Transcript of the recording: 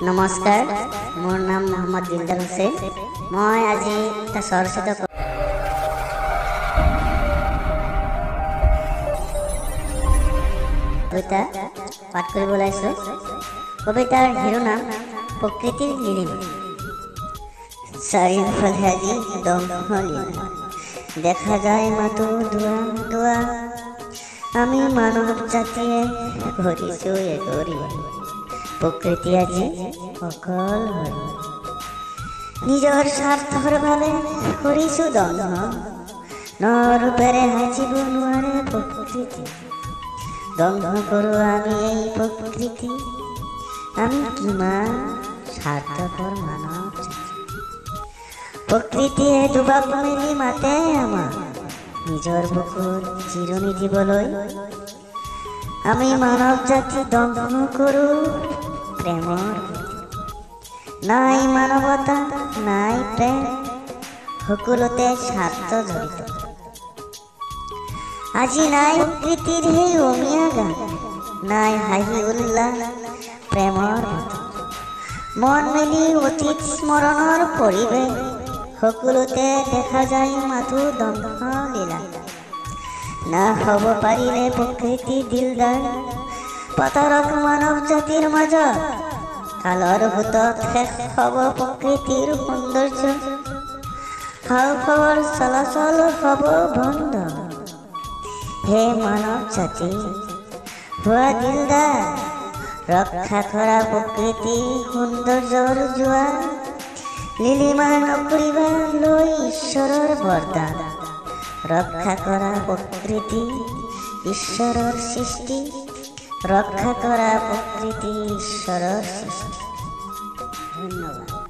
নমস্কাৰ, মোৰ নাম মোহাম্মদ দিলদাৰ হুছেইন। মই আজি এটা স্বৰচিত কবিতা পাঠ কৰিব ওলাইছোঁ। কবিতাৰ শিৰোনাম প্ৰকৃতিৰ নীলিমা। চাৰিওফালে আজি দংশলীলা, দেখা যায় মাথো ধোৱা ধোৱা, আমি মানৱ জাতিয়ে কৰিছোঁ এগৰীয়া। প্ৰকৃতি আজি অকল নিজৰ স্বাৰ্থৰ বাবে কৰিছোঁ দংশ, নৰূপেৰে সাজিব নোৱাৰে প্ৰকৃতি। দংশ কৰোঁ আমি এই প্ৰকৃতি, আমি কিমান স্বাৰ্থপৰ মানৱ জাতি। প্ৰকৃতিয়ে দুবাক মেলি মাতে আমাক নিজৰ বুকুত জিৰণি দিবলৈ, আমি মানৱ জাতি দংশ কৰোঁ প্ৰেমৰ। নাই মানৱতা, নাই প্ৰেম, সকলোতে স্বাৰ্থ জড়িত। আজি নাই প্ৰকৃতিৰ সেই অমীয়া গান, নাই হাঁহি উল্লাস প্ৰেমৰ মন মেলি অতীত স্মৰণৰ পৰিৱেশ, সকলোতে দেখা যায় মাথো দংশ লীলা। না হ'ব পাৰিলে প্ৰকৃতি দিলদাৰ, প্ৰতাৰক মানৱ জাতিৰ মাজত কালৰ ভূতত শেষ হ'ব প্ৰকৃতিৰ সৌন্দৰ্য, হাওঁফাওঁৰ চলাচল হ'ব বন্ধ। হে মানৱ জাতি হোৱা দিলদাৰ, ৰক্ষা কৰা প্ৰকৃতিৰ সৌন্দৰ্যৰ জোৱা, নীলিমা নকৰিবা লৈ ঈশ্বৰৰ বৰদান। ৰক্ষা কৰা প্ৰকৃতি ঈশ্বৰৰ সৃষ্টি, ৰক্ষা কৰা প্ৰকৃতি ঈশ্বৰৰ সৃষ্টি। ধন্যবাদ।